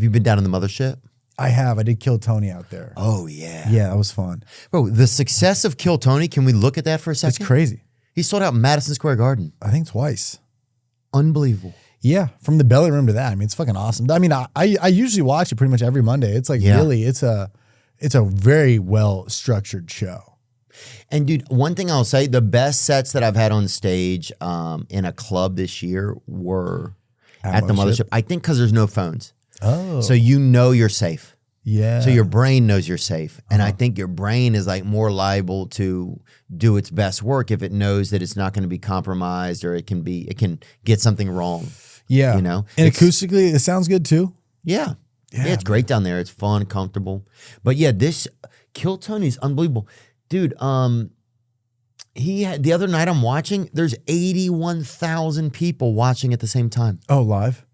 you been down in the mothership? I have. I did Kill Tony out there. Oh, yeah. Yeah, that was fun. Bro, the success of Kill Tony, can we look at that for a second? It's crazy. He sold out Madison Square Garden. I think twice. Unbelievable. Yeah, from the belly room to that. I mean, it's fucking awesome. I mean, I usually watch it pretty much every Monday. It's like really, it's a very well structured show. And dude, one thing I'll say, the best sets that I've had on stage in a club this year were at the mothership. I think because there's no phones. Oh. So you know you're safe. Yeah. So your brain knows you're safe. And I think your brain is like more liable to do its best work if it knows that it's not going to be compromised or it can get something wrong. Yeah. You know? And acoustically, it sounds good too. Yeah. Yeah, it's great down there. It's fun, comfortable. But yeah, this Kill Tony's unbelievable. Dude, he had the other night I'm watching, there's 81,000 people watching at the same time. Oh, live?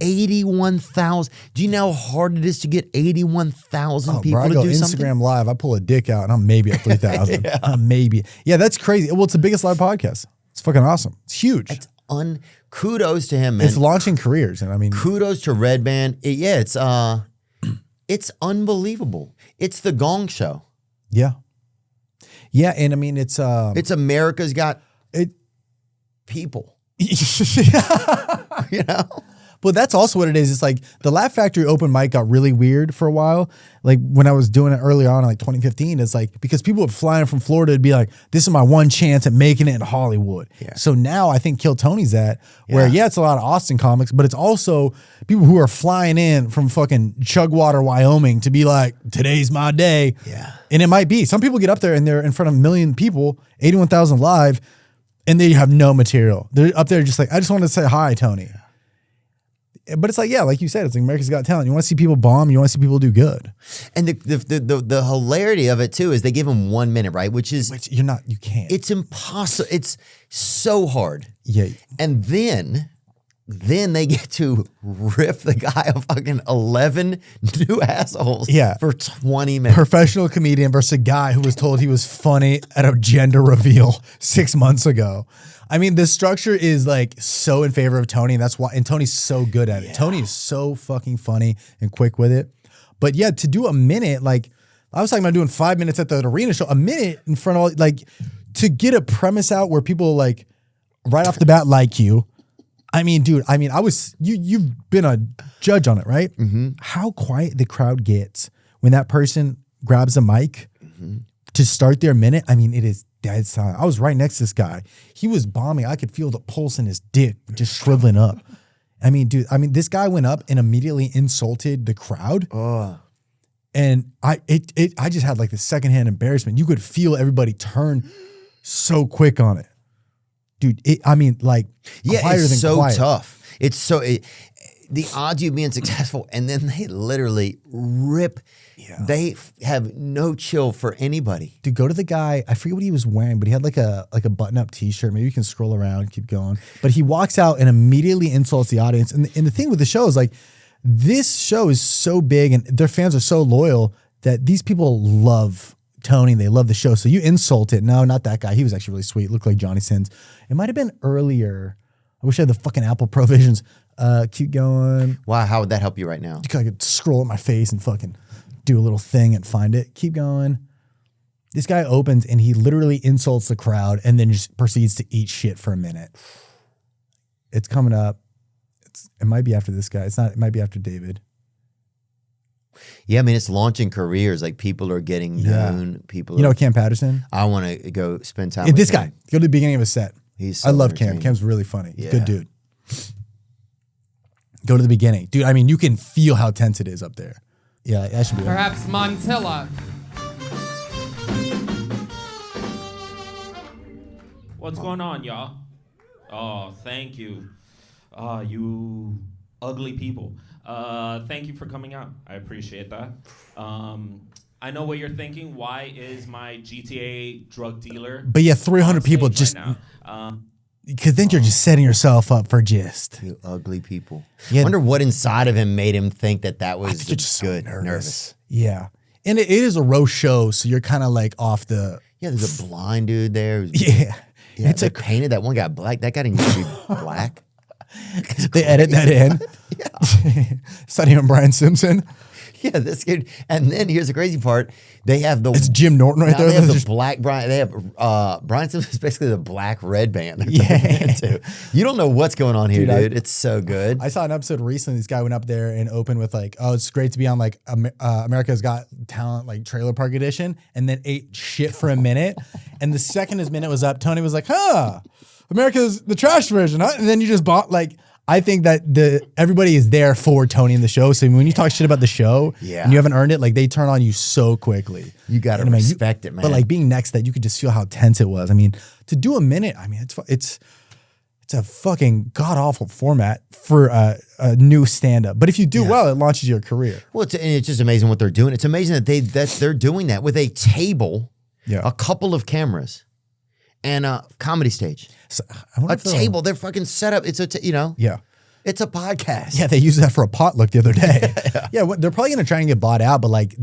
81,000. Do you know how hard it is to get 81,000 people to do Instagram something? Live, I pull a dick out and I'm maybe at 3,000. Maybe. Yeah, that's crazy. Well, it's the biggest live podcast. It's fucking awesome. It's huge. It's kudos to him, man. It's launching careers. And I mean, kudos to Red Band. It's unbelievable. It's the Gong Show. Yeah. Yeah. And I mean, it's America's Got People. You know? But that's also what it is. It's like the Laugh Factory open mic got really weird for a while. Like when I was doing it early on in like 2015, it's like because people would fly in from Florida to be like, this is my one chance at making it in Hollywood. Yeah. So now I think Kill Tony's that where, it's a lot of Austin comics, but it's also people who are flying in from fucking Chugwater, Wyoming to be like, today's my day. Yeah. And it might be. Some people get up there and they're in front of a million people, 81,000 live, and they have no material. They're up there just like, I just wanted to say hi, Tony. But it's like, yeah, like you said, it's like America's Got Talent. You want to see people bomb. You want to see people do good. And the hilarity of it too is they give them 1 minute, right? Which you can't. It's impossible. It's so hard. Yeah. And then they get to rip the guy a fucking 11 new assholes for 20 minutes. Professional comedian versus a guy who was told he was funny at a gender reveal 6 months ago. I mean, the structure is like so in favor of Tony, and that's why. And Tony's so good at it. Tony is so fucking funny and quick with it. But yeah, to do a minute, like I was talking about doing 5 minutes at the arena show, a minute in front of like to get a premise out where people like right off the bat like you. I mean, dude. I mean, you've been a judge on it, right? Mm-hmm. How quiet the crowd gets when that person grabs a mic to start their minute. I mean, it is dead silent. I was right next to this guy. He was bombing. I could feel the pulse in his dick just shriveling up. I mean, dude, this guy went up and immediately insulted the crowd. And I just had like the secondhand embarrassment. You could feel everybody turn so quick on it. Dude, it's so quiet. tough. It's so the odds of you being successful, and then they literally rip. Yeah. They have no chill for anybody. Dude, go to the guy. I forget what he was wearing, but he had like a button-up T-shirt. Maybe you can scroll around and keep going. But he walks out and immediately insults the audience. And the thing with the show is like, this show is so big and their fans are so loyal that these people love Tony. They love the show. So you insult it. No, not that guy. He was actually really sweet. Looked like Johnny Sins. It might have been earlier. I wish I had the fucking Apple Provisions. Keep going. Wow, how would that help you right now? I could scroll at my face and fucking do a little thing and find it. Keep going. This guy opens and he literally insults the crowd and then just proceeds to eat shit for a minute. It's coming up. It might be after this guy. It's not. It might be after David. Yeah, I mean, it's launching careers. Like people are getting known. You know Cam Patterson? I want to go spend time with this him. guy. Go to the beginning of his set. So I love Cam. Cam's really funny. Yeah. Good dude. Go to the beginning. Dude, I mean, you can feel how tense it is up there. Yeah, that should be perhaps Montilla. What's going on, y'all? Oh, thank you. You ugly people. Thank you for coming out. I appreciate that. I know what you're thinking. Why is my GTA drug dealer? But yeah, 300 people just... Because then you're just setting yourself up for just... You ugly people. Yeah. I wonder what inside of him made him think that was just good. So nervous. Yeah. And it is a roast show, so you're kind of like off the... Yeah, there's a blind dude there. Yeah. Yeah, they painted that one guy black. That guy didn't used to be black. They edit that in. It's not even Brian Simpson. Yeah, this kid. And then here's the crazy part: they have the It's Jim Norton right there. They have the Just- black Brian. They have Brian Simpson is basically the black red band. Yeah. Too. You don't know what's going on here, Dude, dude. It's so good. I saw an episode recently. This guy went up there and opened with like, "Oh, it's great to be on like America's Got Talent, like Trailer Park Edition," and then ate shit for a minute. And the second his minute was up, Tony was like, "Huh, America's the trash version, huh?" And then you just bought like. I think that everybody is there for Tony in the show. So when you talk shit about the show and you haven't earned it, like they turn on you so quickly. You got to respect it, man. But like being next to that, you could just feel how tense it was. I mean, to do a minute, I mean, it's a fucking god awful format for a new stand up. But if you do well, it launches your career. Well, it's just amazing what they're doing. It's amazing that they're doing that with a table, a couple of cameras, and a comedy stage. So, I wonder A if they'll- table. They're fucking set up. It's it's a podcast. Yeah, they used that for a potluck the other day. They're probably going to try and get bought out, but like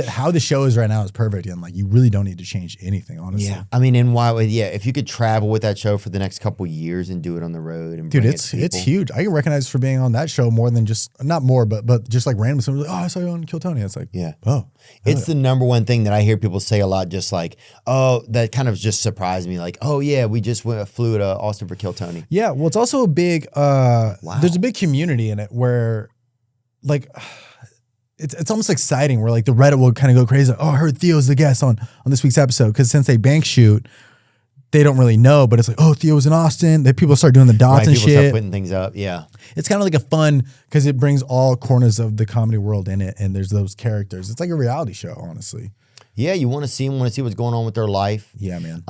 how the show is right now is perfect. And like, you really don't need to change anything, honestly. Yeah. I mean, in why? If you could travel with that show for the next couple years and do it on the road, and Dude, bring it's it to people. huge. I get recognized for being on that show more than just not more, but just like random. Someone's like, "Oh, I saw you on Kill Tony." It's like, oh, It's the number one thing that I hear people say a lot. Just like, oh, that kind of just surprised me. Like, oh yeah, we just flew to Austin for Kill Tony. yeah. Well, it's also a big. There's a big community in it where, like. It's almost exciting where like the Reddit will kind of go crazy. Like, oh, I heard Theo's the guest on this week's episode, because since they bank shoot, they don't really know. But it's like, oh, Theo was in Austin. That people start doing the dots and people shit. start putting things up. Yeah, It's kind of like a fun because it brings all corners of the comedy world in it, and there's those characters. It's like a reality show, honestly. yeah. You want to see them. Want to see what's going on with their life. Yeah, man.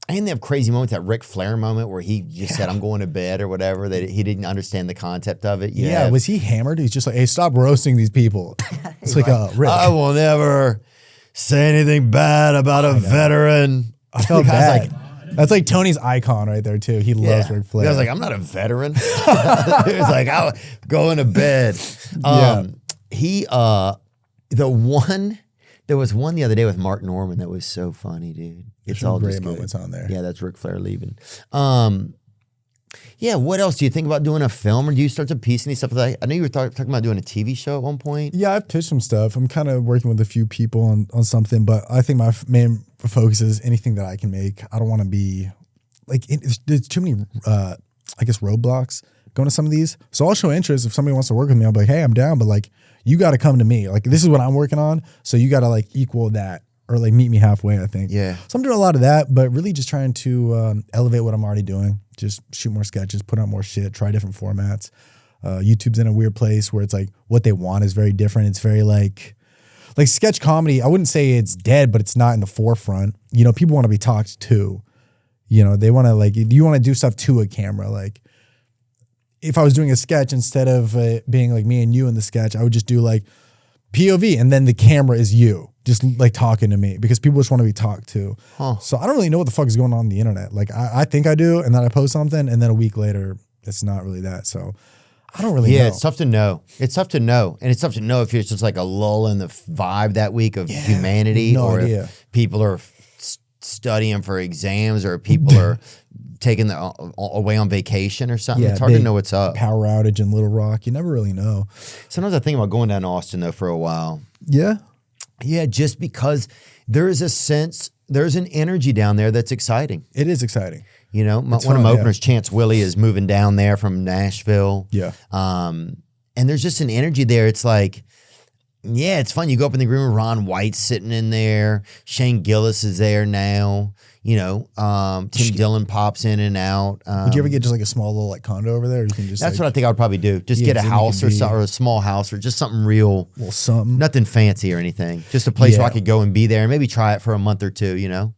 And they have crazy moments. That Ric Flair moment where he just said, "I'm going to bed" or whatever. That he didn't understand the concept of it. Yeah, was he hammered? He's just like, hey, stop roasting these people. It's like Rick. I will never say anything bad about a veteran. I felt The guy's bad. That's like Tony's icon right there too. He loves Ric Flair. I was like, I'm not a veteran. He was like, I'm going to bed. There was one the other day with Mark Norman that was so funny, dude. There's It's some all great just good. moments on there. Yeah, that's Ric Flair leaving. Yeah, what else? Do you think about doing a film, or do you start to piece any stuff like that? I know you were talking about doing a TV show at one point. Yeah, I've pitched some stuff. I'm kind of working with a few people on something, but I think my main focus is anything that I can make. I don't want to be like, there's too many, I guess, roadblocks going to some of these. So I'll show interest. If somebody wants to work with me, I'll be like, hey, I'm down, but like, you got to come to me. Like, this is what I'm working on. So you got to like equal that or like meet me halfway, I think. Yeah. So I'm doing a lot of that, but really just trying to elevate what I'm already doing. Just shoot more sketches, put out more shit, try different formats. YouTube's in a weird place where it's like what they want is very different. It's very like sketch comedy. I wouldn't say it's dead, but it's not in the forefront. You know, people want to be talked to. You know, they want to like, you want to do stuff to a camera. Like, if I was doing a sketch, instead of being like me and you in the sketch, I would just do like POV, and then the camera is you just like talking to me, because people just want to be talked to. So I don't really know what the fuck is going on the internet. Like I think I do, and then I post something, and then a week later, it's not really that. So I don't really know. Yeah, it's tough to know. It's tough to know. And it's tough to know if it's just like a lull in the vibe that week of humanity, no or idea. if people are studying for exams, or people are taking away on vacation or something. Yeah, it's hard to big know what's up. Power outage in Little Rock. You never really know. Sometimes I think about going down to Austin, though, for a while. Yeah. Yeah, just because there is a sense, there's an energy down there that's exciting. It is exciting. You know, one fun, of my yeah. openers, Chance Willie, is moving down there from Nashville. Yeah. And there's just an energy there. It's like, yeah, it's fun. You go up in the green room, Ron White's sitting in there. Shane Gillis is there now. You know, Tim Dillon pops in and out. Would you ever get just like a small little like condo over there? Or you can just That's like, what I think I would probably do. Just Yeah, get a so you can house or, be- or a small house, or just something real. well, something. Nothing fancy or anything. Just a place where Yeah. I could go and be there and maybe try it for a month or two, you know?